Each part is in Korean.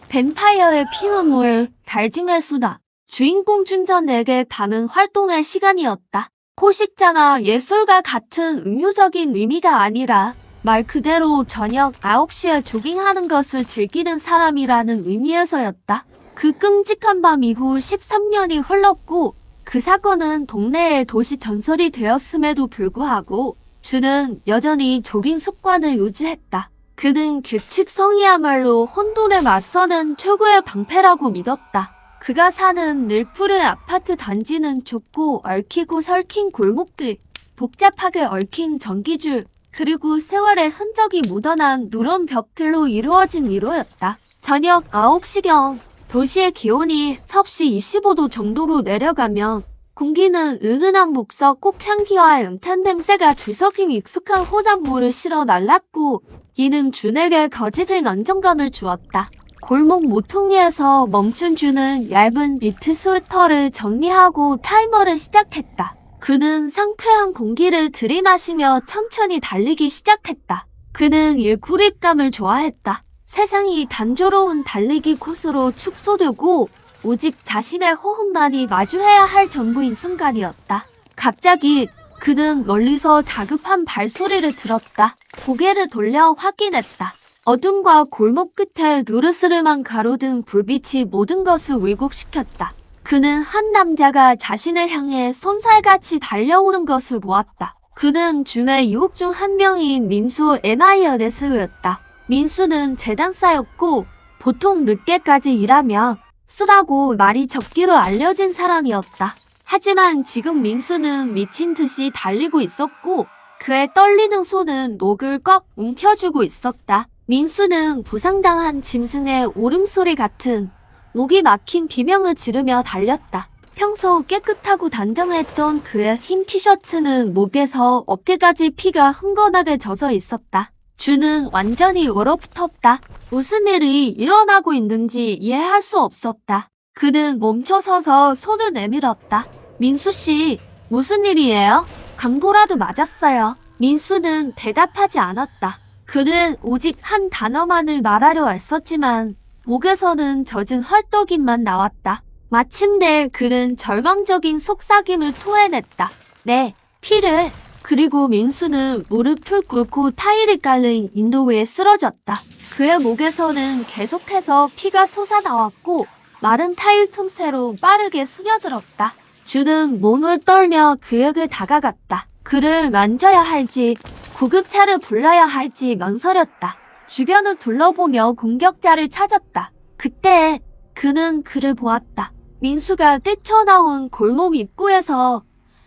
뱀파이어의 피눈물, 달징의 수다. 주인공 춘전에게 담은 활동의 시간이었다. 포식자나 예술가 같은 은유적인 의미가 아니라 말 그대로 저녁 9시에 조깅하는 것을 즐기는 사람이라는 의미에서였다. 그 끔찍한 밤 이후 13년이 흘렀고 그 사건은 동네의 도시 전설이 되었음에도 불구하고 주는 여전히 조깅 습관을 유지했다. 그는 규칙성이야말로 혼돈에 맞서는 최고의 방패라고 믿었다. 그가 사는 늘푸른 아파트 단지는 좁고 얽히고 설킨 골목길, 복잡하게 얽힌 전기줄, 그리고 세월의 흔적이 묻어난 누런 벽들로 이루어진 위로였다. 저녁 9시경 도시의 기온이 섭씨 25도 정도로 내려가면 공기는 은은한 목석 꽃향기와 음탄 냄새가 뒤섞인 익숙한 혼합물을 실어 날랐고 이는 준에게 거짓된 안정감을 주었다. 골목 모퉁이에서 멈춘 준은 얇은 니트 스웨터를 정리하고 타이머를 시작했다. 그는 상쾌한 공기를 들이마시며 천천히 달리기 시작했다. 그는 이 구립감을 좋아했다. 세상이 단조로운 달리기 코스로 축소되고 오직 자신의 호흡만이 마주해야 할 전부인 순간이었다. 갑자기 그는 멀리서 다급한 발소리를 들었다. 고개를 돌려 확인했다. 어둠과 골목 끝에 누르스름한 가로등 불빛이 모든 것을 왜곡시켰다. 그는 한 남자가 자신을 향해 쏜살같이 달려오는 것을 보았다. 그는 준의 유혹 중 한 명인 민수 에마이어네스였다. 민수는 재단사였고 보통 늦게까지 일하며 술하고 말이 적기로 알려진 사람이었다. 하지만 지금 민수는 미친 듯이 달리고 있었고 그의 떨리는 손은 목을 꽉 움켜쥐고 있었다. 민수는 부상당한 짐승의 울음소리 같은 목이 막힌 비명을 지르며 달렸다. 평소 깨끗하고 단정했던 그의 흰 티셔츠는 목에서 어깨까지 피가 흥건하게 젖어 있었다. 준은 완전히 얼어붙었다. 무슨 일이 일어나고 있는지 이해할 수 없었다. 그는 멈춰서서 손을 내밀었다. 민수씨, 무슨 일이에요? 강도라도 맞았어요. 민수는 대답하지 않았다. 그는 오직 한 단어만을 말하려 애썼지만 목에서는 젖은 헐떡임만 나왔다. 마침내 그는 절망적인 속삭임을 토해냈다. 네, 피를. 그리고 민수는 무릎을 꿇고 타일이 깔린 인도위에 쓰러졌다. 그의 목에서는 계속해서 피가 솟아나왔고 마른 타일 틈새로 빠르게 스며들었다. 준은 몸을 떨며 그에게 다가갔다. 그를 만져야 할지 구급차를 불러야 할지 망설였다. 주변을 둘러보며 공격자를 찾았다. 그때 그는 그를 보았다. 민수가 뛰쳐나온 골목 입구에서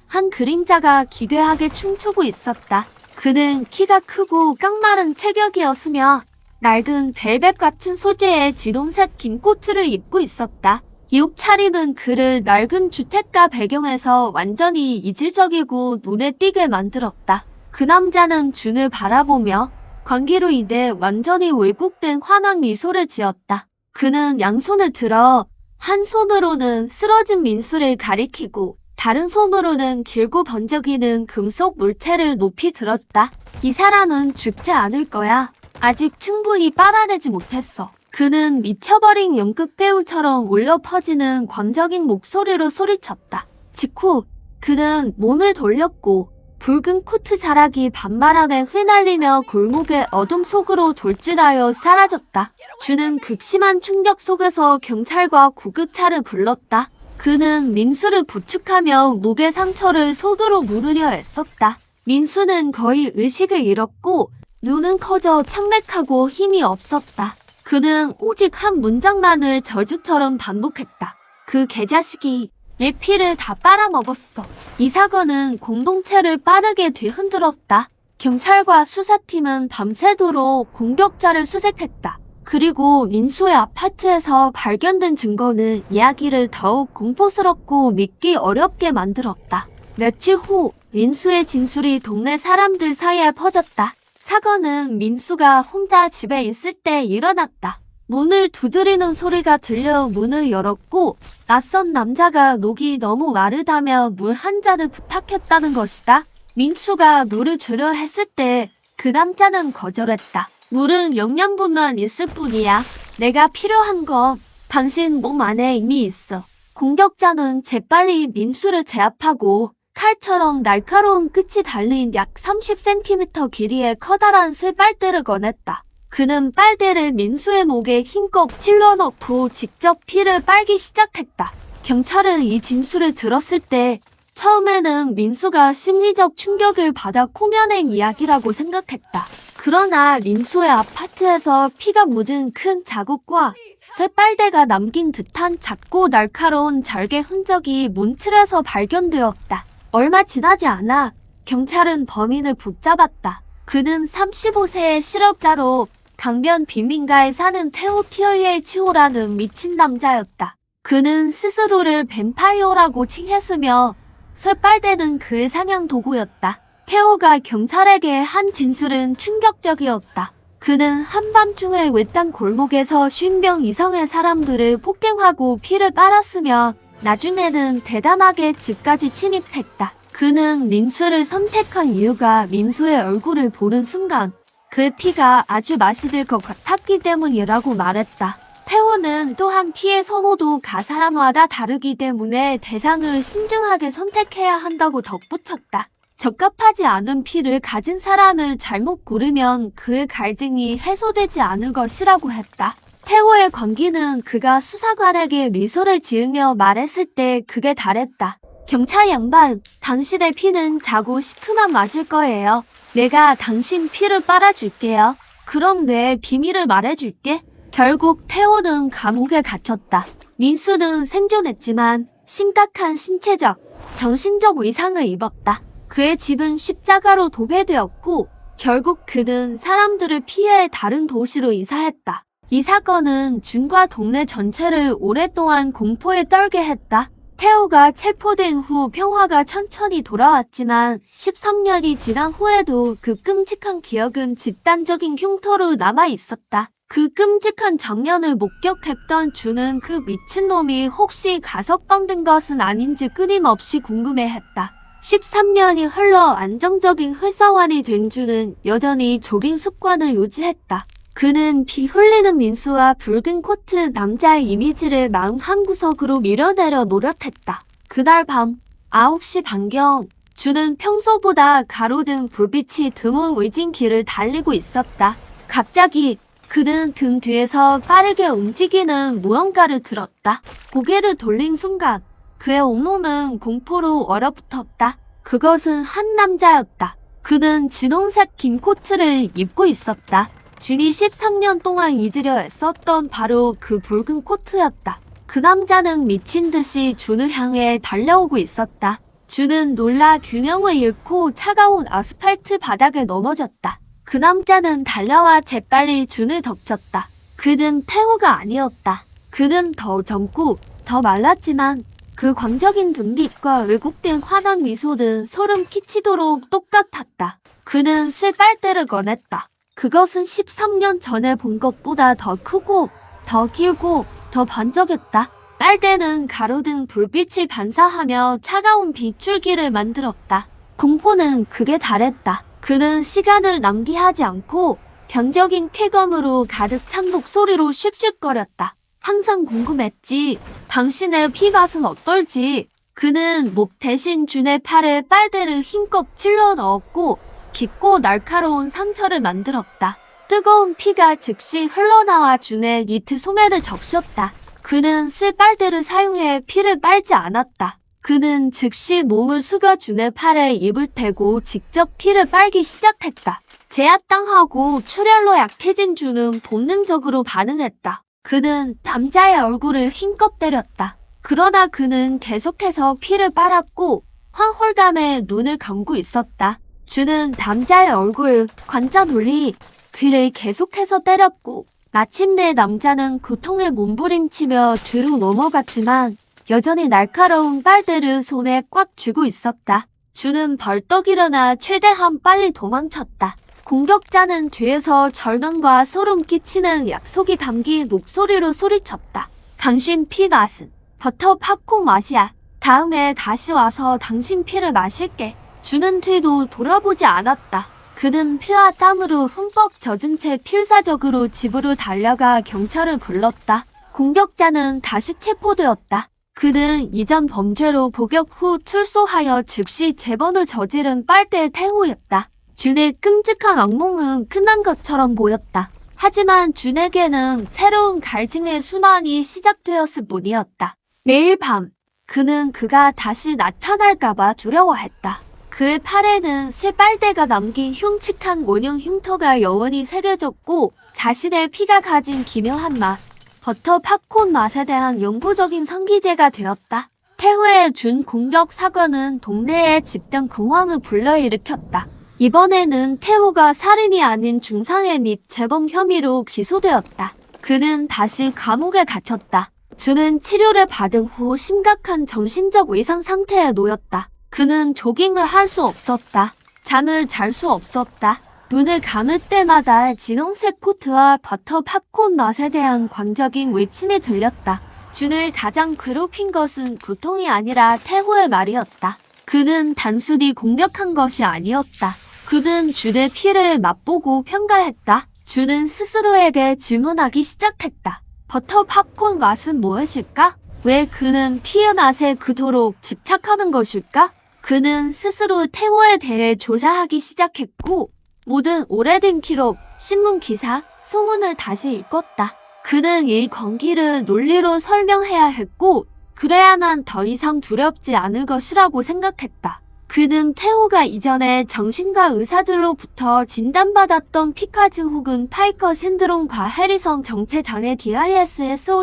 한 그림자가 기괴하게 춤추고 있었다. 그는 키가 크고 깡마른 체격이었으며 낡은 벨벳 같은 소재의 지동색 긴 코트를 입고 있었다. 이옥 차림은 그를 낡은 주택가 배경에서 완전히 이질적이고 눈에 띄게 만들었다. 그 남자는 준을 바라보며 광기로 인해 완전히 왜곡된 환한 미소를 지었다. 그는 양손을 들어 한 손으로는 쓰러진 민수를 가리키고 다른 손으로는 길고 번쩍이는 금속 물체를 높이 들었다. 이 사람은 죽지 않을 거야. 아직 충분히 빨아내지 못했어. 그는 미쳐버린 연극 배우처럼 울려 퍼지는 광적인 목소리로 소리쳤다. 직후 그는 몸을 돌렸고 붉은 코트 자락이 밤바람에 휘날리며 골목의 어둠 속으로 돌진하여 사라졌다. 준은 극심한 충격 속에서 경찰과 구급차를 불렀다. 그는 민수를 부축하며 목의 상처를 손으로 누르려 애썼다. 민수는 거의 의식을 잃었고 눈은 커져 창백하고 힘이 없었다. 그는 오직 한 문장만을 저주처럼 반복했다. 그 개자식이 내 피를 다 빨아먹었어. 이 사건은 공동체를 빠르게 뒤흔들었다. 경찰과 수사팀은 밤새도록 공격자를 수색했다. 그리고 민수의 아파트에서 발견된 증거는 이야기를 더욱 공포스럽고 믿기 어렵게 만들었다. 며칠 후 민수의 진술이 동네 사람들 사이에 퍼졌다. 사건은 민수가 혼자 집에 있을 때 일어났다. 문을 두드리는 소리가 들려 문을 열었고 낯선 남자가 녹이 너무 마르다며 물 한 잔을 부탁했다는 것이다. 민수가 물을 주려 했을 때 그 남자는 거절했다. 물은 영양분만 있을 뿐이야. 내가 필요한 건 당신 몸 안에 이미 있어. 공격자는 재빨리 민수를 제압하고 칼처럼 날카로운 끝이 달린 약 30cm 길이의 커다란 쇠빨대를 꺼냈다. 그는 빨대를 민수의 목에 힘껏 찔러 넣고 직접 피를 빨기 시작했다. 경찰은 이 진술을 들었을 때 처음에는 민수가 심리적 충격을 받아 코면행 이야기라고 생각했다. 그러나 민수의 아파트에서 피가 묻은 큰 자국과 쇠빨대가 남긴 듯한 작고 날카로운 절개 흔적이 문틀에서 발견되었다. 얼마 지나지 않아 경찰은 범인을 붙잡았다. 그는 35세의 실업자로 강변 빈민가에 사는 테오 티어예치오라는 미친 남자였다. 그는 스스로를 뱀파이어라고 칭했으며 쇠빨대는 그의 사냥 도구였다. 테오가 경찰에게 한 진술은 충격적이었다. 그는 한밤중에 외딴 골목에서 50명 이상의 사람들을 폭행하고 피를 빨았으며 나중에는 대담하게 집까지 침입했다. 그는 민수를 선택한 이유가 민수의 얼굴을 보는 순간 그의 피가 아주 맛이 들 것 같았기 때문이라고 말했다. 태호는 또한 피의 선호도가 사람마다 다르기 때문에 대상을 신중하게 선택해야 한다고 덧붙였다. 적합하지 않은 피를 가진 사람을 잘못 고르면 그의 갈증이 해소되지 않을 것이라고 했다. 태호의 관기는 그가 수사관에게 미소를 지으며 말했을 때 극에 달했다. 경찰 양반, 당신의 피는 자고 시큼한 맛일 거예요. 내가 당신 피를 빨아줄게요. 그럼 내 비밀을 말해줄게. 결국 태호는 감옥에 갇혔다. 민수는 생존했지만 심각한 신체적, 정신적 위상을 입었다. 그의 집은 십자가로 도배되었고 결국 그는 사람들을 피해 다른 도시로 이사했다. 이 사건은 준과 동네 전체를 오랫동안 공포에 떨게 했다. 태호가 체포된 후 평화가 천천히 돌아왔지만 13년이 지난 후에도 그 끔찍한 기억은 집단적인 흉터로 남아 있었다. 그 끔찍한 장면을 목격했던 주는 그 미친놈이 혹시 가석방된 것은 아닌지 끊임없이 궁금해했다. 13년이 흘러 안정적인 회사원이 된 주는 여전히 조깅 습관을 유지했다. 그는 피 흘리는 민수와 붉은 코트 남자의 이미지를 마음 한구석으로 밀어내려 노력했다. 그날 밤 9시 반경 주는 평소보다 가로등 불빛이 드문 외진 길을 달리고 있었다. 갑자기 그는 등 뒤에서 빠르게 움직이는 무언가를 들었다. 고개를 돌린 순간 그의 온몸은 공포로 얼어붙었다. 그것은 한 남자였다. 그는 진홍색 긴 코트를 입고 있었다. 준이 13년 동안 잊으려 애썼던 바로 그 붉은 코트였다. 그 남자는 미친 듯이 준을 향해 달려오고 있었다. 준은 놀라 균형을 잃고 차가운 아스팔트 바닥에 넘어졌다. 그 남자는 달려와 재빨리 준을 덮쳤다. 그는 태호가 아니었다. 그는 더 젊고 더 말랐지만 그 광적인 눈빛과 왜곡된 환한 미소는 소름 끼치도록 똑같았다. 그는 쇠빨대를 꺼냈다. 그것은 13년 전에 본 것보다 더 크고 더 길고 더 번쩍였다. 빨대는 가로등 불빛이 반사하며 차가운 비출기를 만들었다. 공포는 극에 달했다. 그는 시간을 낭비하지 않고 병적인 쾌감으로 가득 찬 목소리로 씩씩거렸다. 항상 궁금했지. 당신의 피 맛은 어떨지. 그는 목 대신 준의 팔에 빨대를 힘껏 찔러 넣었고 깊고 날카로운 상처를 만들었다. 뜨거운 피가 즉시 흘러나와 준의 니트 소매를 적셨다. 그는 쇠빨대를 사용해 피를 빨지 않았다. 그는 즉시 몸을 숙여 준의 팔에 입을 대고 직접 피를 빨기 시작했다. 제압당하고 출혈로 약해진 준은 본능적으로 반응했다. 그는 남자의 얼굴을 힘껏 때렸다. 그러나 그는 계속해서 피를 빨았고 황홀감에 눈을 감고 있었다. 준은 남자의 얼굴, 관자 논리, 귀를 계속해서 때렸고 마침내 남자는 고통에 몸부림치며 뒤로 넘어갔지만 여전히 날카로운 빨대를 손에 꽉 쥐고 있었다. 준은 벌떡 일어나 최대한 빨리 도망쳤다. 공격자는 뒤에서 절망과 소름 끼치는 약속이 담긴 목소리로 소리쳤다. 당신 피 맛은 버터 팝콘 맛이야. 다음에 다시 와서 당신 피를 마실게. 준은 뒤도 돌아보지 않았다. 그는 피와 땀으로 흠뻑 젖은 채 필사적으로 집으로 달려가 경찰을 불렀다. 공격자는 다시 체포되었다. 그는 이전 범죄로 복역 후 출소하여 즉시 재범을 저지른 빨대 태호였다. 준의 끔찍한 악몽은 끝난 것처럼 보였다. 하지만 준에게는 새로운 갈증의 순환이 시작되었을 뿐이었다. 매일 밤 그는 그가 다시 나타날까봐 두려워했다. 그의 팔에는 새 빨대가 남긴 흉측한 원형 흉터가 여원히 새겨졌고 자신의 피가 가진 기묘한 맛, 버터 팝콘 맛에 대한 영구적인 상기제가 되었다. 태후의 준 공격 사건은 동네에 집단 공황을 불러일으켰다. 이번에는 태후가 살인이 아닌 중상해 및 재범 혐의로 기소되었다. 그는 다시 감옥에 갇혔다. 준은 치료를 받은 후 심각한 정신적 외상 상태에 놓였다. 그는 조깅을 할 수 없었다. 잠을 잘 수 없었다. 눈을 감을 때마다 진홍색 코트와 버터 팝콘 맛에 대한 광적인 외침이 들렸다. 준을 가장 괴롭힌 것은 고통이 아니라 태호의 말이었다. 그는 단순히 공격한 것이 아니었다. 그는 준의 피를 맛보고 평가했다. 준은 스스로에게 질문하기 시작했다. 버터 팝콘 맛은 무엇일까? 왜 그는 피의 맛에 그토록 집착하는 것일까? 그는 스스로 태호에 대해 조사하기 시작했고 모든 오래된 기록, 신문 기사, 소문을 다시 읽었다. 그는 이 광기를 논리로 설명해야 했고 그래야만 더 이상 두렵지 않을 것이라고 생각했다. 그는 태호가 이전에 정신과 의사들로부터 진단받았던 피카즈 혹은 파이커 신드롬과 해리성 정체장애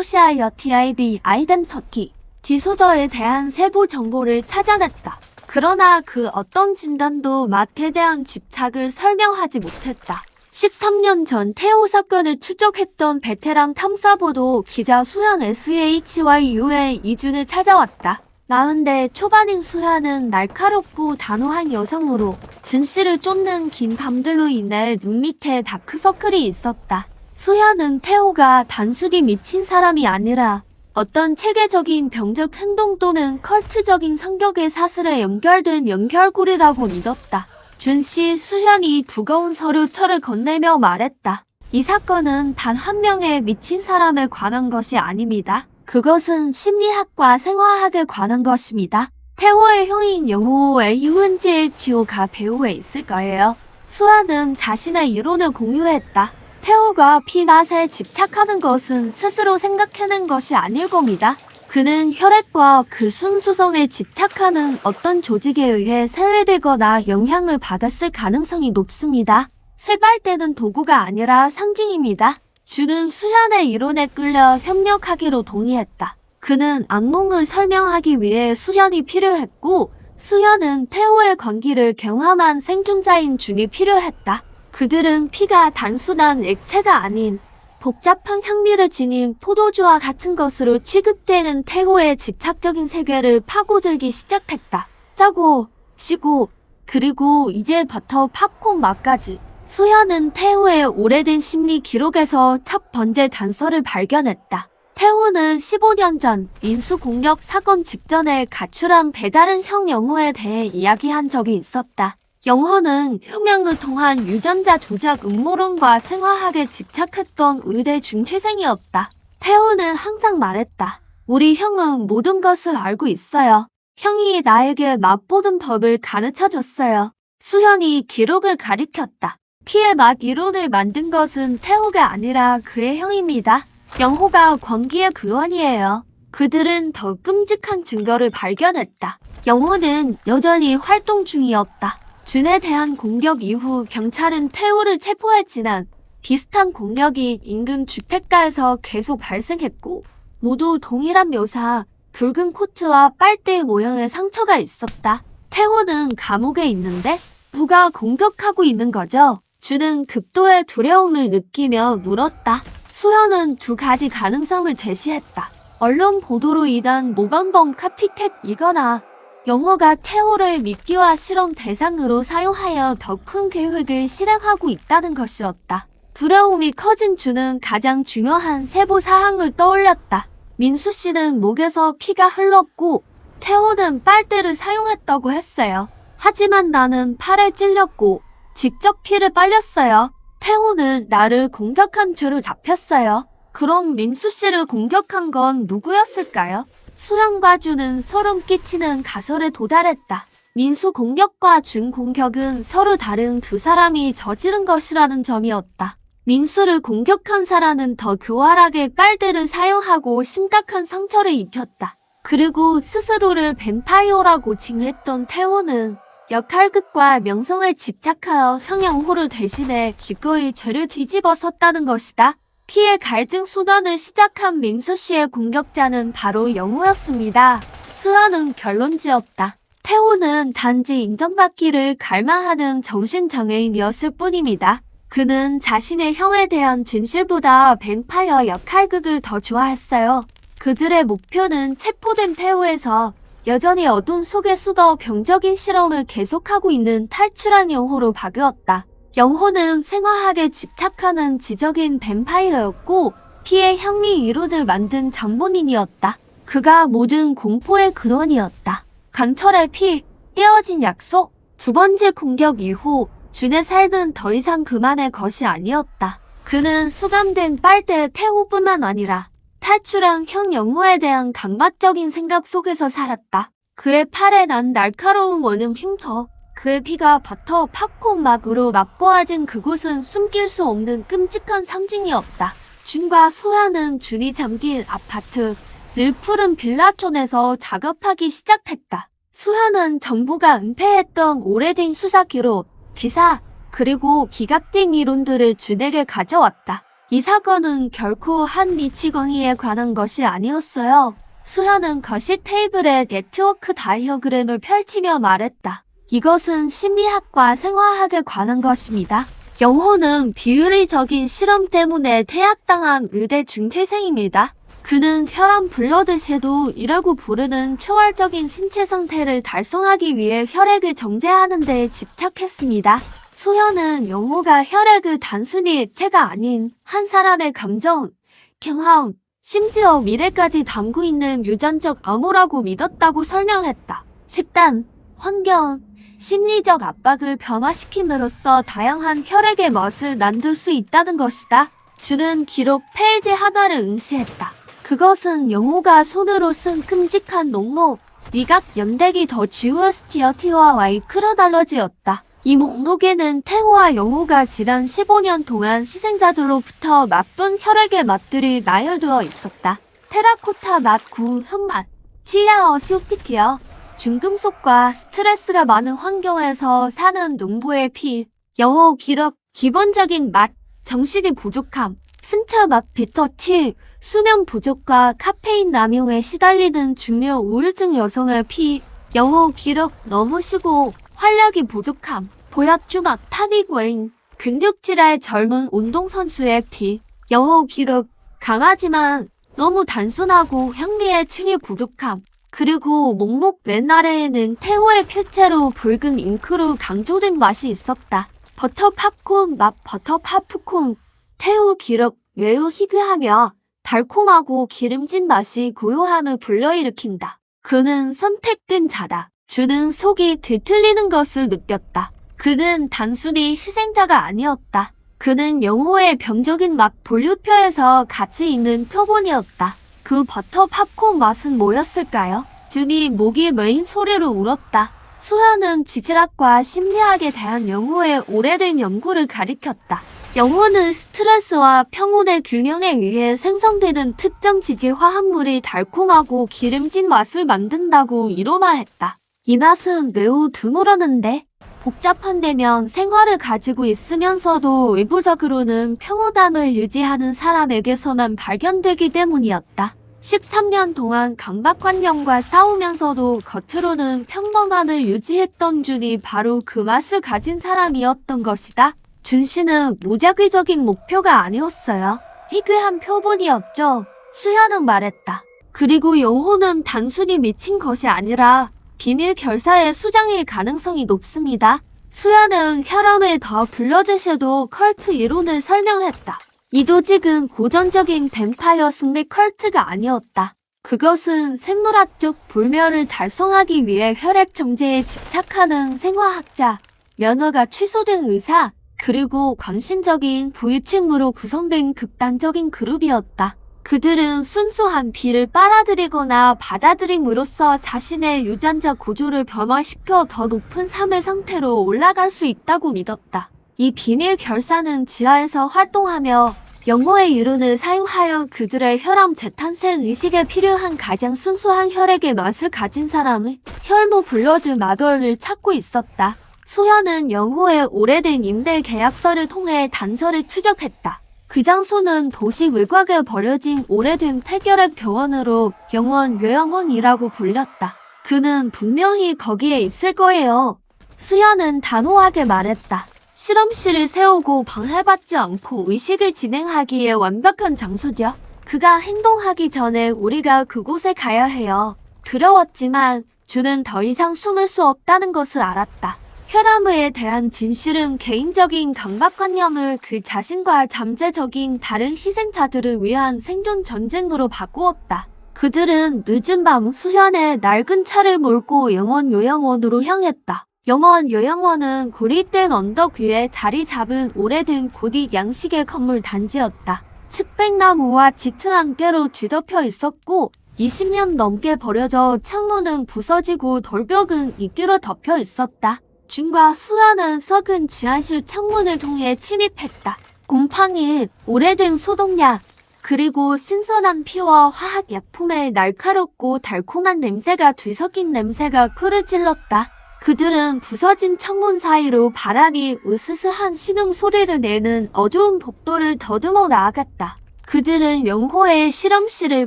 DISSOCIATIB 아이덴터티 디소더에 대한 세부 정보를 찾아냈다. 그러나 그 어떤 진단도 맛에 대한 집착을 설명하지 못했다. 13년 전 태호 사건을 추적했던 베테랑 탐사보도 기자 수현 SHYU의 이준을 찾아왔다. 40대 초반인 수현은 날카롭고 단호한 여성으로 진실을 쫓는 긴 밤들로 인해 눈 밑에 다크서클이 있었다. 수현은 태호가 단순히 미친 사람이 아니라 어떤 체계적인 병적 행동 또는 컬트적인 성격의 사슬에 연결된 연결고리라고 믿었다. 준 씨 수현이 두꺼운 서류철을 건네며 말했다. 이 사건은 단 한 명의 미친 사람에 관한 것이 아닙니다. 그것은 심리학과 생화학에 관한 것입니다. 태호의 형인 영호의 유은지의 지호가 배후에 있을 거예요. 수아는 자신의 이론을 공유했다. 태호가 피맛에 집착하는 것은 스스로 생각해낸 것이 아닐 겁니다. 그는 혈액과 그 순수성에 집착하는 어떤 조직에 의해 세뇌되거나 영향을 받았을 가능성이 높습니다. 쇠발대는 도구가 아니라 상징입니다. 준은 수현의 이론에 끌려 협력하기로 동의했다. 그는 악몽을 설명하기 위해 수현이 필요했고 수현은 태호의 관계를 경험한 생존자인 준이 필요했다. 그들은 피가 단순한 액체가 아닌 복잡한 향미를 지닌 포도주와 같은 것으로 취급되는 태호의 집착적인 세계를 파고들기 시작했다. 짜고, 시고, 그리고 이제 버터 팝콘 맛까지. 수현은 태호의 오래된 심리 기록에서 첫 번째 단서를 발견했다. 태호는 15년 전 인수공격 사건 직전에 가출한 배다른 형 영호에 대해 이야기한 적이 있었다. 영호는 혁명을 통한 유전자 조작 음모론과 생화학에 집착했던 의대 중퇴생이었다. 태호는 항상 말했다. 우리 형은 모든 것을 알고 있어요. 형이 나에게 맛보는 법을 가르쳐줬어요. 수현이 기록을 가리켰다. 피의 맛 이론을 만든 것은 태호가 아니라 그의 형입니다. 영호가 광기의 근원이에요. 그들은 더 끔찍한 증거를 발견했다. 영호는 여전히 활동 중이었다. 준에 대한 공격 이후 경찰은 태호를 체포했지만 비슷한 공격이 인근 주택가에서 계속 발생했고 모두 동일한 묘사, 붉은 코트와 빨대 모양의 상처가 있었다. 태호는 감옥에 있는데 누가 공격하고 있는 거죠? 준은 극도의 두려움을 느끼며 물었다. 수현은 두 가지 가능성을 제시했다. 언론 보도로 인한 모방범 카피캣이거나 영호가 태호를 미끼와 실험 대상으로 사용하여 더 큰 계획을 실행하고 있다는 것이었다. 두려움이 커진 준은 가장 중요한 세부 사항을 떠올렸다. 민수 씨는 목에서 피가 흘렀고 태호는 빨대를 사용했다고 했어요. 하지만 나는 팔에 찔렸고 직접 피를 빨렸어요. 태호는 나를 공격한 죄로 잡혔어요. 그럼 민수 씨를 공격한 건 누구였을까요? 수연과 주는 소름 끼치는 가설에 도달했다. 민수 공격과 준 공격은 서로 다른 두 사람이 저지른 것이라는 점이었다. 민수를 공격한 사람은 더 교활하게 빨대를 사용하고 심각한 상처를 입혔다. 그리고 스스로를 뱀파이어라고 칭했던 태호는 역할극과 명성에 집착하여 형영호를 대신해 기꺼이 죄를 뒤집어 섰다는 것이다. 피해 갈증 순환을 시작한 민수 씨의 공격자는 바로 영호였습니다. 수연은 결론지었다. 태호는 단지 인정받기를 갈망하는 정신장애인이었을 뿐입니다. 그는 자신의 형에 대한 진실보다 뱀파이어 역할극을 더 좋아했어요. 그들의 목표는 체포된 태호에서 여전히 어둠 속에 수더 병적인 실험을 계속하고 있는 탈출한 영호로 바뀌었다. 영호는 생화학에 집착하는 지적인 뱀파이어였고 피의 향미 이론을 만든 장본인이었다. 그가 모든 공포의 근원이었다. 강철의 피, 깨어진 약속, 두 번째 공격 이후 준의 삶은 더 이상 그만의 것이 아니었다. 그는 수감된 빨대의 태호뿐만 아니라 탈출한 형 영호에 대한 강박적인 생각 속에서 살았다. 그의 팔에 난 날카로운 원음 흉터, 그의 피가 버터 팝콘 막으로 맛보아진 그곳은 숨길 수 없는 끔찍한 상징이었다. 준과 수아는 준이 잠긴 아파트, 늘 푸른 빌라촌에서 작업하기 시작했다. 수아는 정부가 은폐했던 오래된 수사 기록, 기사, 그리고 기각된 이론들을 준에게 가져왔다. 이 사건은 결코 한 미치광이에 관한 것이 아니었어요. 수현은 거실 테이블에 네트워크 다이어그램을 펼치며 말했다. 이것은 심리학과 생화학에 관한 것입니다. 영호는 비윤리적인 실험 때문에 퇴학당한 의대 중퇴생입니다. 그는 혈압 블러드 섀도우이라고 부르는 초월적인 신체 상태를 달성하기 위해 혈액을 정제하는 데 집착했습니다. 수현은 영호가 혈액을 단순히 액체가 아닌 한 사람의 감정, 경험, 심지어 미래까지 담고 있는 유전적 암호라고 믿었다고 설명했다. 식단, 환경, 심리적 압박을 변화시킴으로써 다양한 혈액의 멋을 만들 수 있다는 것이다. 주는 기록 페이지 하나를 응시했다. 그것은 영호가 손으로 쓴 끔찍한 녹록, 미각 연대기 더 지우어스티어티와 마이크로달러지였다. 이 목록에는 태호와 영호가 지난 15년 동안 희생자들로부터 맛본 혈액의 맛들이 나열되어 있었다. 테라코타 맛, 구운 흙맛, 치아어 시오티티어, 중금속과 스트레스가 많은 환경에서 사는 농부의 피, 영호 기록, 기본적인 맛, 정신이 부족함, 승차 맛, 비터티, 수면 부족과 카페인 남용에 시달리는 중년 우울증 여성의 피, 영호 기록, 너무 쉬고 활력이 부족함, 보약 주막, 타닉 웨인, 근육질의 젊은 운동선수의 피, 영호 기록, 강하지만 너무 단순하고 향미의 층이 부족함, 그리고 목록 맨 아래에는 태호의 필체로 붉은 잉크로 강조된 맛이 있었다. 버터 팝콘 맛, 버터 파프콘, 태호 기록, 매우 희귀하며 달콤하고 기름진 맛이 고요함을 불러일으킨다. 그는 선택된 자다. 주는 속이 뒤틀리는 것을 느꼈다. 그는 단순히 희생자가 아니었다. 그는 영호의 병적인 맛 분류표에서 가치 있는 표본이었다. 그 버터 팝콘 맛은 뭐였을까요? 준이 목이 메인 소리로 울었다. 수현은 지질학과 심리학에 대한 영호의 오래된 연구를 가리켰다. 영호는 스트레스와 평온의 균형에 의해 생성되는 특정 지질 화합물이 달콤하고 기름진 맛을 만든다고 이론화했다. 이 맛은 매우 드물었는데 복잡한데면 생활을 가지고 있으면서도 외부적으로는 평온함을 유지하는 사람에게서만 발견되기 때문이었다. 13년 동안 강박관념과 싸우면서도 겉으로는 평범함을 유지했던 준이 바로 그 맛을 가진 사람이었던 것이다. 준 씨는 무작위적인 목표가 아니었어요. 희귀한 표본이었죠. 수현은 말했다. 그리고 영호는 단순히 미친 것이 아니라 비밀 결사의 수장일 가능성이 높습니다. 수현은 혈압을 더 불러드셔도 컬트 이론을 설명했다. 이 조직은 고전적인 뱀파이어 승리 컬트가 아니었다. 그것은 생물학적 불멸을 달성하기 위해 혈액 정제에 집착하는 생화학자, 면허가 취소된 의사, 그리고 광신적인 부유층으로 구성된 극단적인 그룹이었다. 그들은 순수한 비를 빨아들이거나 받아들임으로써 자신의 유전자 구조를 변화시켜 더 높은 삶의 상태로 올라갈 수 있다고 믿었다. 이 비밀 결사는 지하에서 활동하며 영호의 이론을 사용하여 그들의 혈암 재탄생 의식에 필요한 가장 순수한 혈액의 맛을 가진 사람의 혈무 블러드 마돌을 찾고 있었다. 수현은 영호의 오래된 임대 계약서를 통해 단서를 추적했다. 그 장소는 도시 외곽에 버려진 오래된 폐결핵 병원으로 영원 요양원이라고 불렸다. 그는 분명히 거기에 있을 거예요. 수현은 단호하게 말했다. 실험실을 세우고 방해받지 않고 의식을 진행하기에 완벽한 장소죠. 그가 행동하기 전에 우리가 그곳에 가야 해요. 두려웠지만 주는 더 이상 숨을 수 없다는 것을 알았다. 혈암에 대한 진실은 개인적인 강박관념을 그 자신과 잠재적인 다른 희생자들을 위한 생존 전쟁으로 바꾸었다. 그들은 늦은 밤 수현의 낡은 차를 몰고 영원 요양원으로 향했다. 영원 요양원은 고립된 언덕 위에 자리 잡은 오래된 고딕 양식의 건물 단지였다. 측백나무와 짙은 안개로 뒤덮여 있었고 20년 넘게 버려져 창문은 부서지고 돌벽은 이끼로 덮여 있었다. 준과 수아는 썩은 지하실 창문을 통해 침입했다. 곰팡이, 오래된 소독약, 그리고 신선한 피와 화학약품의 날카롭고 달콤한 냄새가 뒤섞인 냄새가 코를 찔렀다. 그들은 부서진 창문 사이로 바람이 으스스한 신음 소리를 내는 어두운 복도를 더듬어 나아갔다. 그들은 영호의 실험실을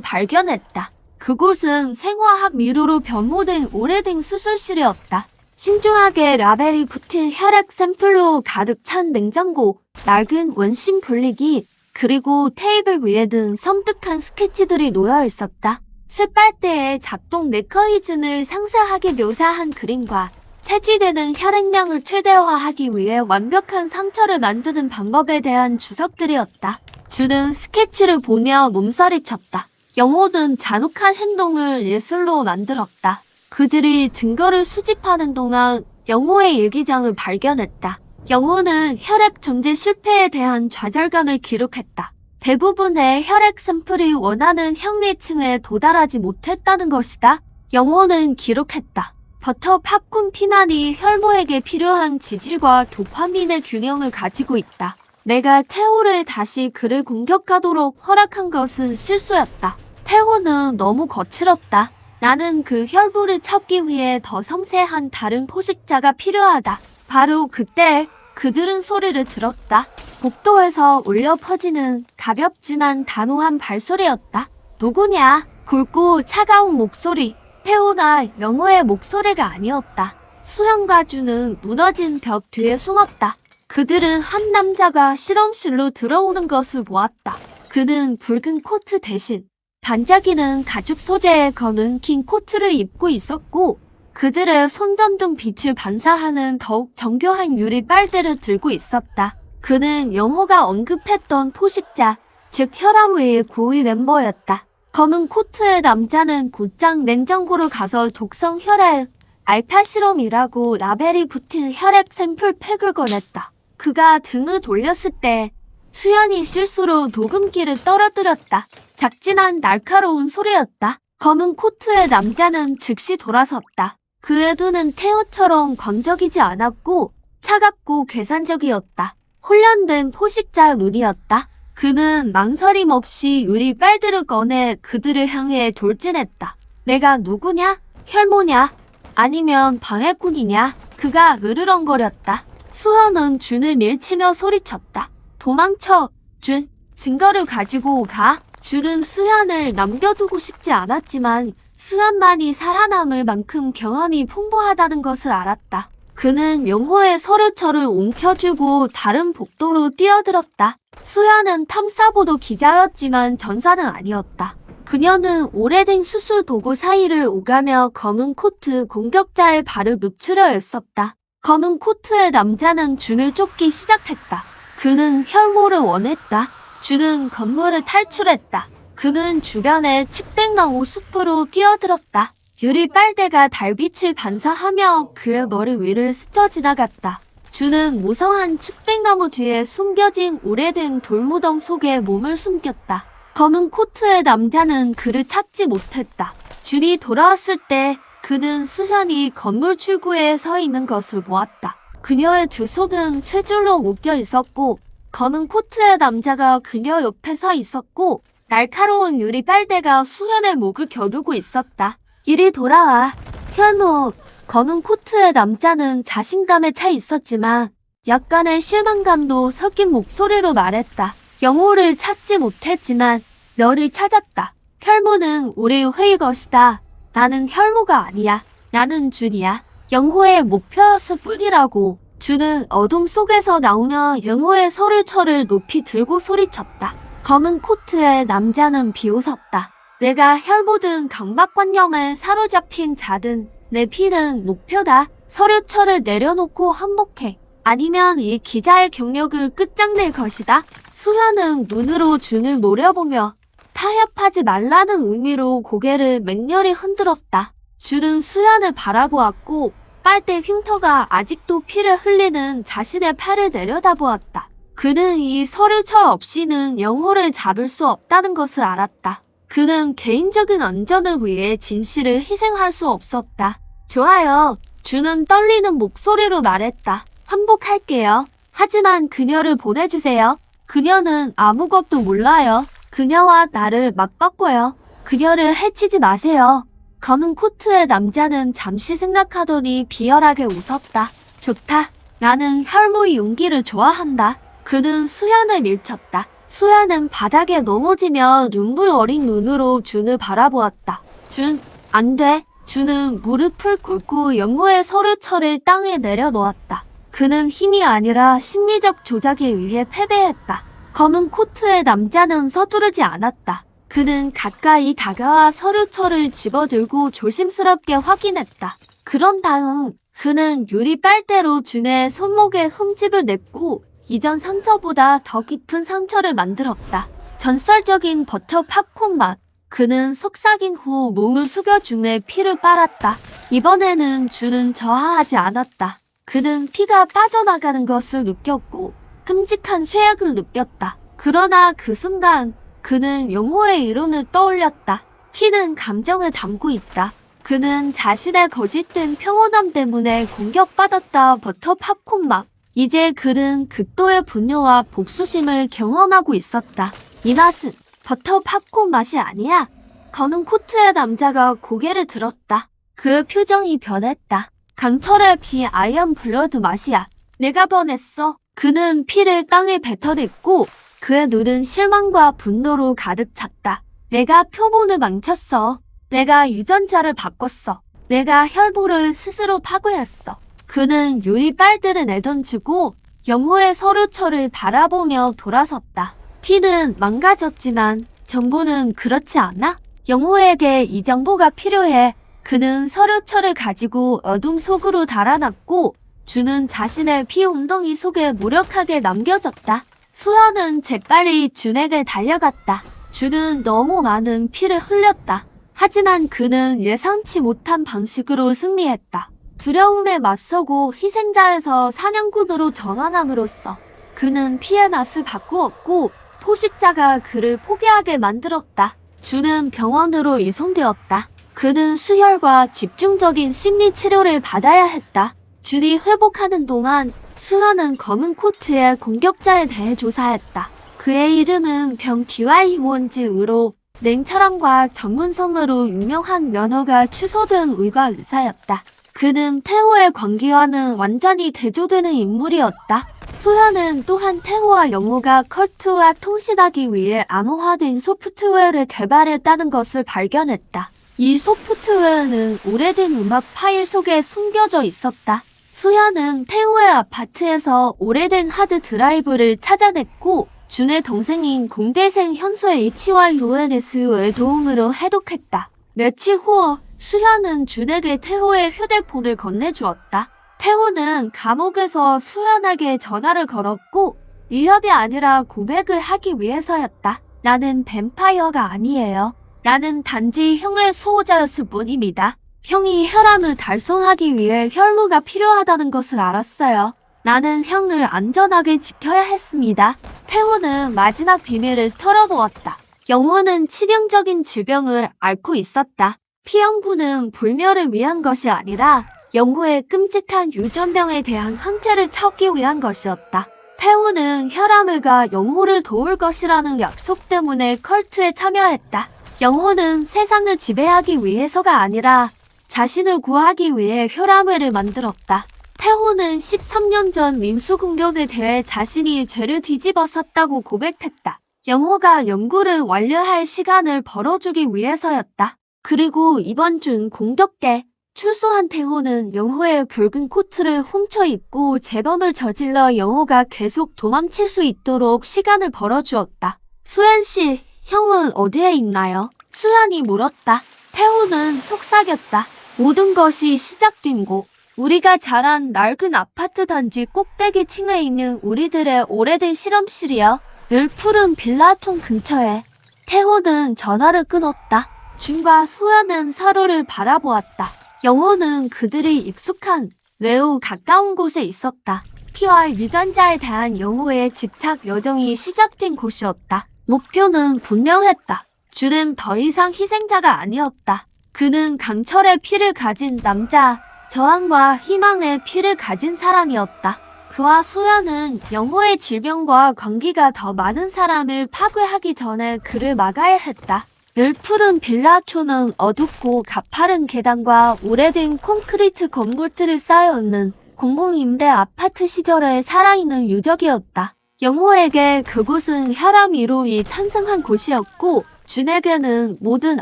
발견했다. 그곳은 생화학 미로로 변모된 오래된 수술실이었다. 신중하게 라벨이 붙은 혈액 샘플로 가득 찬 냉장고, 낡은 원심 분리기, 그리고 테이블 위에는 섬뜩한 스케치들이 놓여 있었다. 쇠빨대에 작동 메커니즘을 상세하게 묘사한 그림과 채취되는 혈액량을 최대화하기 위해 완벽한 상처를 만드는 방법에 대한 주석들이었다. 주는 스케치를 보며 몸서리쳤다. 영호는 잔혹한 행동을 예술로 만들었다. 그들이 증거를 수집하는 동안 영호의 일기장을 발견했다. 영호는 혈액 정제 실패에 대한 좌절감을 기록했다. 대부분의 혈액 샘플이 원하는 혈미층에 도달하지 못했다는 것이다. 영호는 기록했다. 버터 팝콘 피난이 혈모에게 필요한 지질과 도파민의 균형을 가지고 있다. 내가 태호를 다시 그를 공격하도록 허락한 것은 실수였다. 태호는 너무 거칠었다. 나는 그 혈부를 찾기 위해 더 섬세한 다른 포식자가 필요하다. 바로 그때 그들은 소리를 들었다. 복도에서 울려 퍼지는 가볍지만 단호한 발소리였다. 누구냐? 굵고 차가운 목소리. 태호나 영호의 목소리가 아니었다. 수현과 주는 무너진 벽 뒤에 숨었다. 그들은 한 남자가 실험실로 들어오는 것을 보았다. 그는 붉은 코트 대신 반짝이는 가죽 소재의 검은 긴 코트를 입고 있었고 그들의 손전등 빛을 반사하는 더욱 정교한 유리 빨대를 들고 있었다. 그는 영호가 언급했던 포식자, 즉 혈암회의 고위 멤버였다. 검은 코트의 남자는 곧장 냉장고로 가서 독성 혈액, 알파 실험이라고 라벨이 붙은 혈액 샘플 팩을 꺼냈다. 그가 등을 돌렸을 때 수연이 실수로 녹음기를 떨어뜨렸다. 작지만 날카로운 소리였다. 검은 코트의 남자는 즉시 돌아섰다. 그의 눈은 태호처럼 건적이지 않았고 차갑고 계산적이었다. 훈련된 포식자의 눈이었다. 그는 망설임 없이 유리 빨대를 꺼내 그들을 향해 돌진했다. 내가 누구냐? 혈모냐? 아니면 방해꾼이냐? 그가 으르렁거렸다. 수현은 준을 밀치며 소리쳤다. 도망쳐, 준. 증거를 가지고 가. 준은 수현을 남겨두고 싶지 않았지만 수현만이 살아남을 만큼 경험이 풍부하다는 것을 알았다. 그는 영호의 서류처를 옮겨주고 다른 복도로 뛰어들었다. 수현은 탐사보도 기자였지만 전사는 아니었다. 그녀는 오래된 수술 도구 사이를 오가며 검은 코트 공격자의 발을 눕추려 애썼다. 검은 코트의 남자는 준을 쫓기 시작했다. 그는 혈모를 원했다. 준은 건물을 탈출했다. 그는 주변의 측백나무 숲으로 뛰어들었다. 유리 빨대가 달빛을 반사하며 그의 머리 위를 스쳐 지나갔다. 준은 무성한 측백나무 뒤에 숨겨진 오래된 돌무덤 속에 몸을 숨겼다. 검은 코트의 남자는 그를 찾지 못했다. 준이 돌아왔을 때 그는 수현이 건물 출구에 서 있는 것을 보았다. 그녀의 두 손은 쇠줄로 묶여 있었고 검은 코트의 남자가 그녀 옆에 서 있었고 날카로운 유리 빨대가 수현의 목을 겨누고 있었다. 이리 돌아와. 현우. 검은 코트의 남자는 자신감에 차 있었지만 약간의 실망감도 섞인 목소리로 말했다. 영호를 찾지 못했지만 너를 찾았다. 혈모는 우리 회의 것이다. 나는 혈모가 아니야. 나는 준이야. 영호의 목표였을 뿐이라고. 준은 어둠 속에서 나오며 영호의 서류철을 높이 들고 소리쳤다. 검은 코트의 남자는 비웃었다. 내가 혈모든 강박관념에 사로잡힌 자든 내 피는 목표다. 서류철을 내려놓고 항복해. 아니면 이 기자의 경력을 끝장낼 것이다. 수현은 눈으로 준을 노려보며 타협하지 말라는 의미로 고개를 맹렬히 흔들었다. 준은 수현을 바라보았고 빨대 흉터가 아직도 피를 흘리는 자신의 팔을 내려다보았다. 그는 이 서류철 없이는 영호를 잡을 수 없다는 것을 알았다. 그는 개인적인 안전을 위해 진실을 희생할 수 없었다. 좋아요. 준은 떨리는 목소리로 말했다. 항복할게요. 하지만 그녀를 보내주세요. 그녀는 아무것도 몰라요. 그녀와 나를 맞바꿔요. 그녀를 해치지 마세요. 검은 코트의 남자는 잠시 생각하더니 비열하게 웃었다. 좋다. 나는 혈모의 용기를 좋아한다. 그는 수현을 밀쳤다. 수현은 바닥에 넘어지며 눈물 어린 눈으로 준을 바라보았다. 준, 안 돼. 준은 무릎을 꿇고 영호의 서류철을 땅에 내려놓았다. 그는 힘이 아니라 심리적 조작에 의해 패배했다. 검은 코트의 남자는 서두르지 않았다. 그는 가까이 다가와 서류철을 집어들고 조심스럽게 확인했다. 그런 다음 그는 유리 빨대로 준의 손목에 흠집을 냈고 이전 상처보다 더 깊은 상처를 만들었다. 전설적인 버터 팝콘 맛. 그는 속삭인 후 몸을 숙여 준의 피를 빨았다. 이번에는 준은 저하하지 않았다. 그는 피가 빠져나가는 것을 느꼈고 끔찍한 쇠약을 느꼈다. 그러나 그 순간 그는 영호의 이론을 떠올렸다. 피는 감정을 담고 있다. 그는 자신의 거짓된 평온함 때문에 공격받았다. 버터 팝콘 맛. 이제 그는 극도의 분노와 복수심을 경험하고 있었다. 이 맛은 버터 팝콘 맛이 아니야. 검은 코트의 남자가 고개를 들었다. 그 표정이 변했다. 강철의 피 아이언 블러드 맛이야. 내가 변했어. 그는 피를 땅에 뱉어냈고 그의 눈은 실망과 분노로 가득 찼다. 내가 표본을 망쳤어. 내가 유전자를 바꿨어. 내가 혈보를 스스로 파괴했어. 그는 유리 빨대를 내던지고 영호의 서류철을 바라보며 돌아섰다. 피는 망가졌지만 정보는 그렇지 않아? 영호에게 이 정보가 필요해. 그는 서류철을 가지고 어둠 속으로 달아났고 준은 자신의 피 웅덩이 속에 무력하게 남겨졌다. 수현은 재빨리 준에게 달려갔다. 준은 너무 많은 피를 흘렸다. 하지만 그는 예상치 못한 방식으로 승리했다. 두려움에 맞서고 희생자에서 사냥꾼으로 전환함으로써 그는 피의 맛을 바꾸었고 포식자가 그를 포기하게 만들었다. 준은 병원으로 이송되었다. 그는 수혈과 집중적인 심리 치료를 받아야 했다. 준이 회복하는 동안 수현은 검은 코트의 공격자에 대해 조사했다. 그의 이름은 병 DY 원즈으로 냉철함과 전문성으로 유명한 면허가 취소된 의과 의사였다. 그는 태호의 관계와는 완전히 대조되는 인물이었다. 수현은 또한 태호와 영호가 컬트와 통신하기 위해 암호화된 소프트웨어를 개발했다는 것을 발견했다. 이 소프트웨어는 오래된 음악 파일 속에 숨겨져 있었다. 수현은 태호의 아파트에서 오래된 하드 드라이브를 찾아냈고 준의 동생인 공대생 현수의 HYONS의 도움으로 해독했다. 며칠 후 수현은 준에게 태호의 휴대폰을 건네주었다. 태호는 감옥에서 수현에게 전화를 걸었고 위협이 아니라 고백을 하기 위해서였다. 나는 뱀파이어가 아니에요. 나는 단지 형의 수호자였을 뿐입니다. 형이 혈안을 달성하기 위해 혈무가 필요하다는 것을 알았어요. 나는 형을 안전하게 지켜야 했습니다. 태호는 마지막 비밀을 털어놓았다. 영호는 치명적인 질병을 앓고 있었다. 피영구는 불멸을 위한 것이 아니라 영호의 끔찍한 유전병에 대한 항체를 찾기 위한 것이었다. 태호는 혈암을과 영호를 도울 것이라는 약속 때문에 컬트에 참여했다. 영호는 세상을 지배하기 위해서가 아니라 자신을 구하기 위해 혈암을을 만들었다. 태호는 13년 전 민수 공격에 대해 자신이 죄를 뒤집어 섰다고 고백했다. 영호가 연구를 완료할 시간을 벌어주기 위해서였다. 그리고 이번 준 공격 때 출소한 태호는 영호의 붉은 코트를 훔쳐 입고 재범을 저질러 영호가 계속 도망칠 수 있도록 시간을 벌어주었다. 수현 씨, 형은 어디에 있나요? 수현이 물었다. 태호는 속삭였다. 모든 것이 시작된 곳. 우리가 자란 낡은 아파트 단지 꼭대기 층에 있는 우리들의 오래된 실험실이요. 늘 푸른 빌라촌 근처에. 태호는 전화를 끊었다. 준과 수연은 서로를 바라보았다. 영호는 그들이 익숙한 매우 가까운 곳에 있었다. 피와 유전자에 대한 영호의 집착 여정이 시작된 곳이었다. 목표는 분명했다. 준은 더 이상 희생자가 아니었다. 그는 강철의 피를 가진 남자, 저항과 희망의 피를 가진 사람이었다. 그와 수연은 영호의 질병과 관계가 더 많은 사람을 파괴하기 전에 그를 막아야 했다. 늘 푸른 빌라촌은 어둡고 가파른 계단과 오래된 콘크리트 건물들이 쌓여있는 공공임대 아파트 시절의 살아있는 유적이었다. 영호에게 그곳은 혈암 1호이 탄생한 곳이었고 준에게는 모든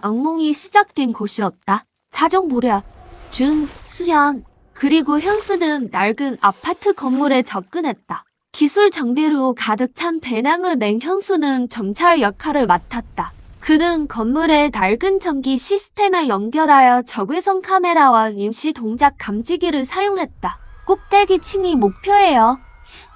악몽이 시작된 곳이었다. 자정 무렵 준, 수연, 그리고 현수는 낡은 아파트 건물에 접근했다. 기술 장비로 가득 찬 배낭을 맨 현수는 정찰 역할을 맡았다. 그는 건물의 낡은 전기 시스템에 연결하여 적외선 카메라와 임시 동작 감지기를 사용했다. 꼭대기 층이 목표예요.